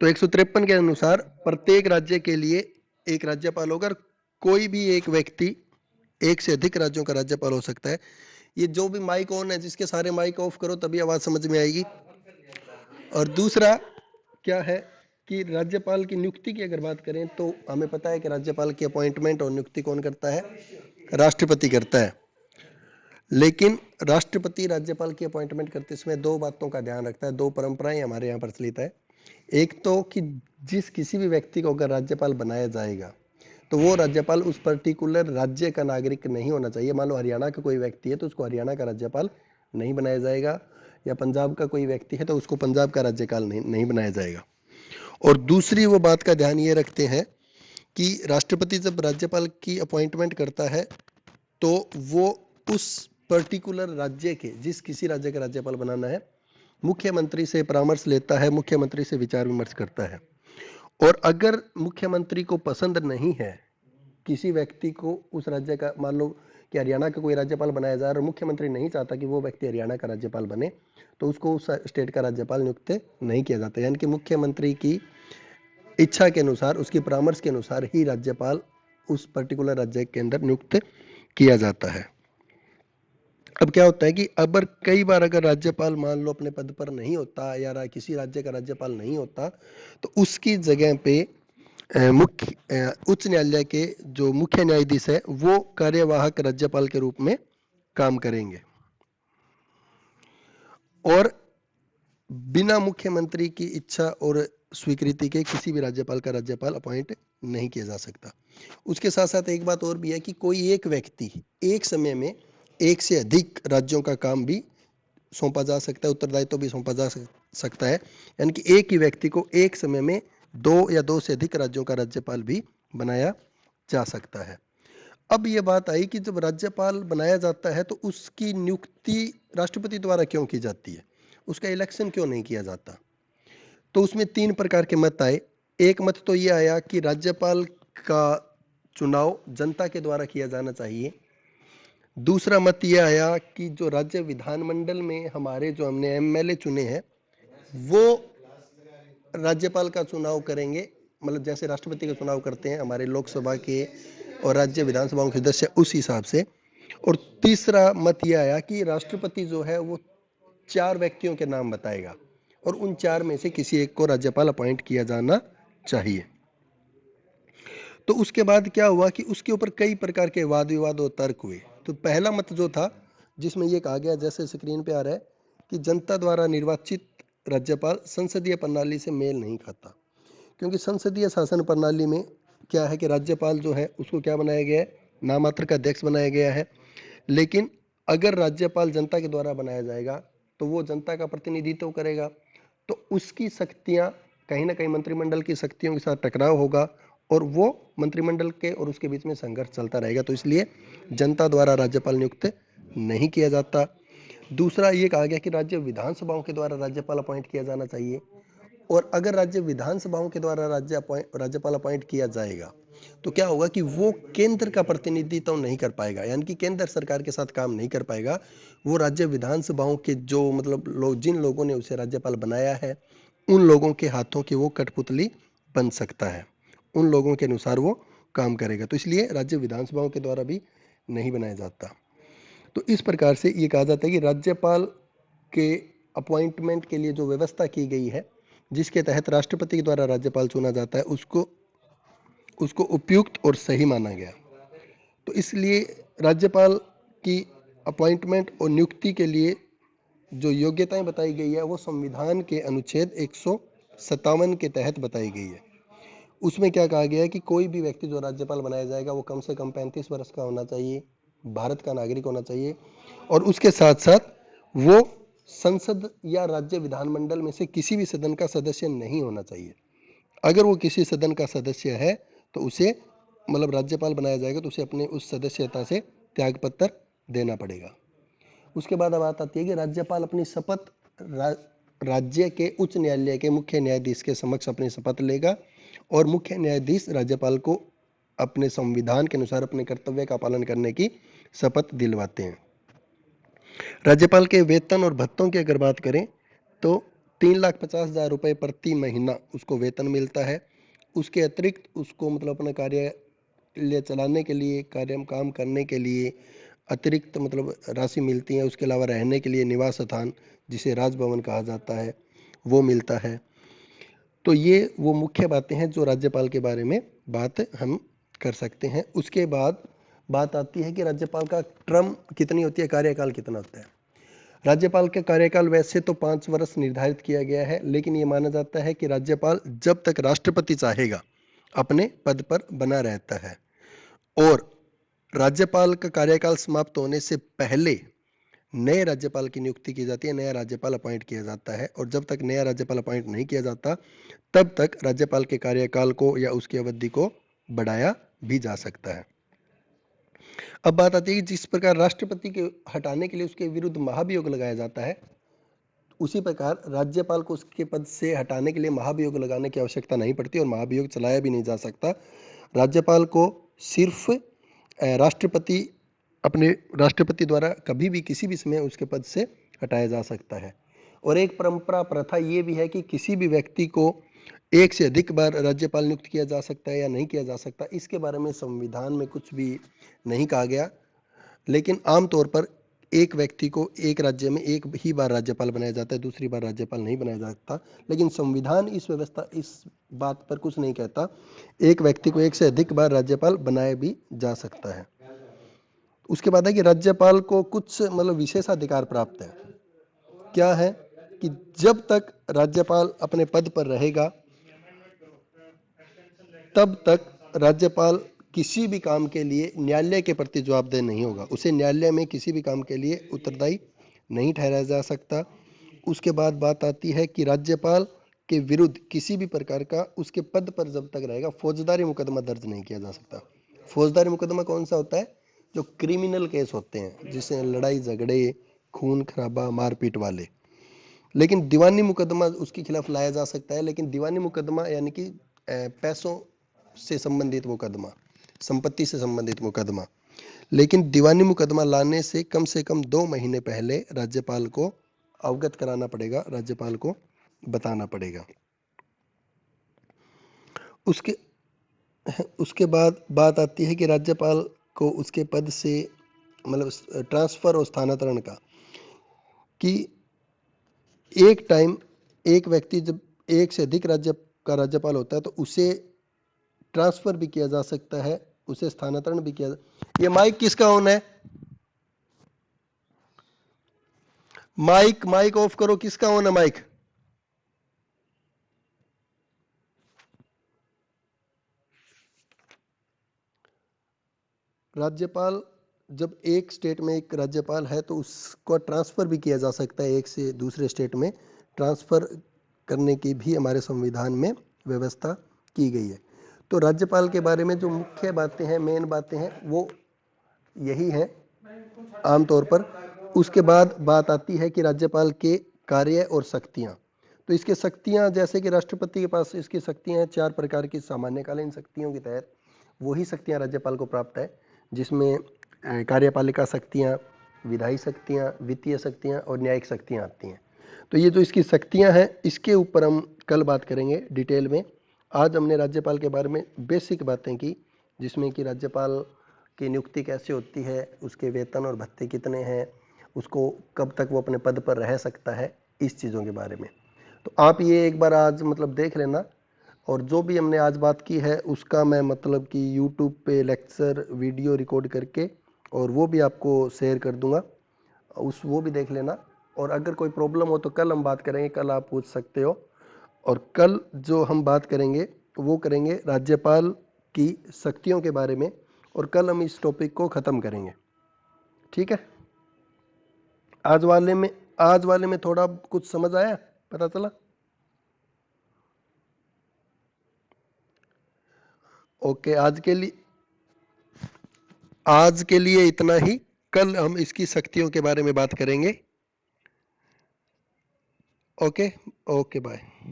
तो 153 के अनुसार प्रत्येक राज्य के लिए एक राज्यपाल होगा और कोई भी एक व्यक्ति एक से अधिक राज्यों का राज्यपाल हो सकता है। ये जो भी माइक ऑन है, जिसके सारे माइक ऑफ करो तभी आवाज समझ में आएगी। और दूसरा क्या है कि राज्यपाल की नियुक्ति की अगर बात करें तो हमें पता है कि राज्यपाल की अपॉइंटमेंट और नियुक्ति कौन करता है? राष्ट्रपति करता है। लेकिन राष्ट्रपति राज्यपाल की अपॉइंटमेंट करते समय दो बातों का ध्यान रखता है, दो परंपराएं हमारे यहाँ प्रचलित है। एक तो कि जिस किसी भी व्यक्ति को अगर राज्यपाल बनाया जाएगा तो वो राज्यपाल उस पर्टिकुलर राज्य का नागरिक नहीं होना चाहिए। मान लो हरियाणा का कोई व्यक्ति है तो उसको हरियाणा का राज्यपाल नहीं बनाया जाएगा, या पंजाब का कोई व्यक्ति है तो उसको पंजाब का राज्यपाल नहीं बनाया जाएगा। और दूसरी वो बात का ध्यान ये रखते हैं कि राष्ट्रपति जब राज्यपाल की अपॉइंटमेंट करता है तो वो उस पर्टिकुलर राज्य के, जिस किसी राज्य का राज्यपाल बनाना है, मुख्यमंत्री से परामर्श लेता है, मुख्यमंत्री से विचार विमर्श करता है। और अगर मुख्यमंत्री को पसंद नहीं है किसी व्यक्ति को उस राज्य का, मान लो कि हरियाणा का कोई राज्यपाल बनाया जा रहा है और मुख्यमंत्री नहीं चाहता कि वो व्यक्ति हरियाणा का राज्यपाल बने, तो उसको उस स्टेट का राज्यपाल नियुक्त नहीं किया जाता। यानी कि मुख्यमंत्री की इच्छा के अनुसार, उसकी परामर्श के अनुसार ही राज्यपाल उस पर्टिकुलर राज्य के अंदर नियुक्त किया जाता है। अब क्या होता है कि अगर कई बार अगर राज्यपाल मान लो अपने पद पर नहीं होता या किसी राज्य का राज्यपाल नहीं होता तो उसकी जगह पे उच्च न्यायालय के जो मुख्य न्यायाधीश है वो कार्यवाहक राज्यपाल के रूप में काम करेंगे और बिना मुख्यमंत्री की इच्छा और स्वीकृति के किसी भी राज्यपाल का राज्यपाल अपॉइंट नहीं किया जा सकता। उसके साथ साथ एक बात और भी है कि कोई एक व्यक्ति एक समय में एक से अधिक राज्यों का काम भी सौंपा जा सकता है, उत्तरदायित्व भी सौंपा जा सकता है। यानी कि एक ही व्यक्ति को एक समय में दो या दो से अधिक राज्यों का राज्यपाल भी बनाया जा सकता है। अब ये बात आई कि जब राज्यपाल बनाया जाता है तो उसकी नियुक्ति राष्ट्रपति द्वारा क्यों की जाती है, उसका इलेक्शन क्यों नहीं किया जाता? तो उसमें तीन प्रकार के मत आए। एक मत तो ये आया कि राज्यपाल का चुनाव जनता के द्वारा किया जाना चाहिए। दूसरा मत ये आया कि जो राज्य विधानमंडल में हमारे जो हमने एमएलए चुने हैं वो राज्यपाल का चुनाव करेंगे, मतलब जैसे राष्ट्रपति का चुनाव करते हैं हमारे लोकसभा के और राज्य विधानसभाओं के सदस्य, उस हिसाब से। और तीसरा मत ये आया कि राष्ट्रपति जो है वो 4 व्यक्तियों के नाम बताएगा और उन 4 में से किसी एक को राज्यपाल अपॉइंट किया जाना चाहिए। तो उसके बाद क्या हुआ कि उसके ऊपर कई प्रकार के वाद विवाद और तर्क हुए। तो पहला मत जो था जिसमें ये कहा गया, जैसे स्क्रीन पे आ रहा है, कि जनता द्वारा निर्वाचित राज्यपाल संसदीय प्रणाली से मेल नहीं खाता। क्योंकि संसदीय शासन प्रणाली में क्या है कि राज्यपाल जो है उसको क्या बनाया गया है, नामात्र का अध्यक्ष बनाया गया है। लेकिन अगर राज्यपाल जनता के द्वारा बनाया जाएगा तो वो जनता का प्रतिनिधित्व करेगा, तो उसकी शक्तियां कहीं ना कहीं मंत्रिमंडल की शक्तियों के साथ टकराव होगा और वो मंत्रिमंडल के और उसके बीच में संघर्ष चलता रहेगा। तो इसलिए जनता द्वारा राज्यपाल नियुक्त नहीं किया जाता। दूसरा ये कहा गया कि राज्य विधानसभाओं के द्वारा राज्यपाल अपॉइंट किया जाना चाहिए, और अगर राज्य विधानसभाओं के द्वारा राज्यपाल अपॉइंट किया जाएगा तो क्या होगा कि वो केंद्र का प्रतिनिधित्व नहीं कर पाएगा, यानी कि केंद्र सरकार के साथ काम नहीं कर पाएगा। वो राज्य विधानसभाओं के जो मतलब जिन लोगों ने उसे राज्यपाल बनाया है उन लोगों के हाथों की वो कठपुतली बन सकता है, उन लोगों के अनुसार वो काम करेगा। तो इसलिए राज्य विधानसभाओं के द्वारा भी नहीं बनाया जाता। तो इस प्रकार से ये कहा जाता है कि राज्यपाल के अपॉइंटमेंट के लिए जो व्यवस्था की गई है, जिसके तहत राष्ट्रपति के द्वारा राज्यपाल चुना जाता है, उसको उपयुक्त और सही माना गया। तो इसलिए राज्यपाल की अपॉइंटमेंट और नियुक्ति के लिए जो योग्यताएं बताई गई है वो संविधान के अनुच्छेद 157 के तहत बताई गई है। उसमें क्या कहा गया है कि कोई भी व्यक्ति जो राज्यपाल बनाया जाएगा वो कम से कम 35 वर्ष का होना चाहिए, भारत का नागरिक होना चाहिए, और उसके साथ साथ वो संसद या राज्य विधानमंडल में से किसी भी सदन का सदस्य नहीं होना चाहिए। अगर वो किसी सदन का सदस्य है तो उसे मतलब राज्यपाल बनाया जाएगा तो उसे अपने उस सदस्यता से त्यागपत्र देना पड़ेगा। उसके बाद अब बात आती है कि राज्यपाल अपनी शपथ राज्य के उच्च न्यायालय के मुख्य न्यायाधीश के समक्ष अपनी शपथ लेगा और मुख्य न्यायाधीश राज्यपाल को अपने संविधान के अनुसार अपने कर्तव्य का पालन करने की शपथ दिलवाते हैं। राज्यपाल के वेतन और भत्तों की अगर बात करें तो 3,50,000 रुपये प्रति महीना उसको वेतन मिलता है। उसके अतिरिक्त उसको मतलब अपना कार्यालय चलाने के लिए, काम करने के लिए अतिरिक्त मतलब राशि मिलती है। उसके अलावा रहने के लिए निवास स्थान, जिसे राजभवन कहा जाता है, वो मिलता है। तो ये वो मुख्य बातें हैं जो राज्यपाल के बारे में बात हम कर सकते हैं। उसके बाद बात आती है कि राज्यपाल का टर्म कितनी होती है, कार्यकाल कितना होता है। राज्यपाल का कार्यकाल वैसे तो 5 वर्ष निर्धारित किया गया है, लेकिन ये माना जाता है कि राज्यपाल जब तक राष्ट्रपति चाहेगा अपने पद पर बना रहता है, और राज्यपाल का कार्यकाल समाप्त होने से पहले नए राज्यपाल की नियुक्ति की जाती है, नया राज्यपाल अपॉइंट किया जाता है। और जब तक नया राज्यपाल अपॉइंट नहीं किया जाता, तब तक राज्यपाल के कार्यकाल को या उसकी अवधि को बढ़ाया भी जा सकता है। अब बात आती है कि जिस प्रकार राष्ट्रपति के हटाने के लिए उसके विरुद्ध महाभियोग लगाया जाता है, उसी प्रकार राज्यपाल को उसके पद से हटाने के लिए महाभियोग लगाने की आवश्यकता नहीं पड़ती और महाभियोग चलाया भी नहीं जा सकता। राज्यपाल को सिर्फ अपने राष्ट्रपति द्वारा कभी भी किसी भी समय उसके पद से हटाया जा सकता है। और एक परंपरा प्रथा ये भी है कि किसी भी व्यक्ति को एक से अधिक बार राज्यपाल नियुक्त किया जा सकता है या नहीं किया जा सकता, इसके बारे में संविधान में कुछ भी नहीं कहा गया। लेकिन आमतौर पर एक व्यक्ति को एक राज्य में एक ही बार राज्यपाल बनाया जाता है, दूसरी बार राज्यपाल नहीं बनाया जाता। लेकिन संविधान इस बात पर कुछ नहीं कहता। एक व्यक्ति को एक से अधिक बार राज्यपाल बनाया भी जा सकता है। उसके बाद है कि राज्यपाल को कुछ मतलब विशेषाधिकार प्राप्त है। क्या है कि जब तक राज्यपाल अपने पद पर रहेगा, तब तक राज्यपाल किसी भी काम के लिए न्यायालय के प्रति जवाबदेह नहीं होगा। उसे न्यायालय में किसी भी काम के लिए उत्तरदायी नहीं ठहराया जा सकता। उसके बाद बात आती है कि राज्यपाल के विरुद्ध किसी भी प्रकार का उसके पद पर जब तक रहेगा फौजदारी मुकदमा दर्ज नहीं किया जा सकता। फौजदारी मुकदमा कौन सा होता है? जो क्रिमिनल केस होते हैं, जिससे लड़ाई झगड़े, खून खराबा, मारपीट वाले। लेकिन दीवानी मुकदमा उसके खिलाफ लाया जा सकता है। लेकिन दीवानी मुकदमा यानी कि पैसों से संबंधित मुकदमा, संपत्ति से संबंधित मुकदमा। लेकिन दीवानी मुकदमा लाने से कम 2 महीने पहले राज्यपाल को अवगत कराना पड़ेगा, राज्यपाल को बताना पड़ेगा। उसके बाद बात आती है कि राज्यपाल को उसके पद से मतलब ट्रांसफर और स्थानांतरण का, कि एक टाइम एक व्यक्ति जब एक से अधिक राज्य का राज्यपाल होता है तो उसे ट्रांसफर भी किया जा सकता है, उसे स्थानांतरण भी किया। ये माइक किसका ऑन है? माइक ऑफ करो। किसका ऑन है माइक? राज्यपाल जब एक स्टेट में एक राज्यपाल है तो उसको ट्रांसफर भी किया जा सकता है, एक से दूसरे स्टेट में ट्रांसफर करने की भी हमारे संविधान में व्यवस्था की गई है। तो राज्यपाल के बारे में जो मुख्य बातें हैं, मेन बातें हैं, वो यही है आमतौर पर। उसके बाद बात आती है कि राज्यपाल के कार्य और शक्तियां। तो इसके शक्तियां, जैसे कि राष्ट्रपति के पास इसकी शक्तियां हैं 4 प्रकार की सामान्यकालीन शक्तियों के तहत वही शक्तियां राज्यपाल को प्राप्त है, जिसमें कार्यपालिका शक्तियां, विधायी शक्तियां, वित्तीय शक्तियां और न्यायिक शक्तियां आती हैं। तो ये जो इसकी शक्तियां हैं, इसके ऊपर हम कल बात करेंगे डिटेल में। आज हमने राज्यपाल के बारे में बेसिक बातें की, जिसमें कि राज्यपाल की नियुक्ति कैसे होती है, उसके वेतन और भत्ते कितने हैं, उसको कब तक वो अपने पद पर रह सकता है, इस चीज़ों के बारे में। तो आप ये एक बार आज मतलब देख लेना। और जो भी हमने आज बात की है उसका मैं मतलब कि YouTube पे लेक्चर वीडियो रिकॉर्ड करके और वो भी आपको शेयर कर दूंगा, वो भी देख लेना। और अगर कोई प्रॉब्लम हो तो कल हम बात करेंगे, कल आप पूछ सकते हो। और कल जो हम बात करेंगे वो करेंगे राज्यपाल की शक्तियों के बारे में, और कल हम इस टॉपिक को ख़त्म करेंगे। ठीक है? आज वाले में थोड़ा कुछ समझ आया, पता चला? ओके, आज के लिए इतना ही। कल हम इसकी शक्तियों के बारे में बात करेंगे। Okay, okay, bye.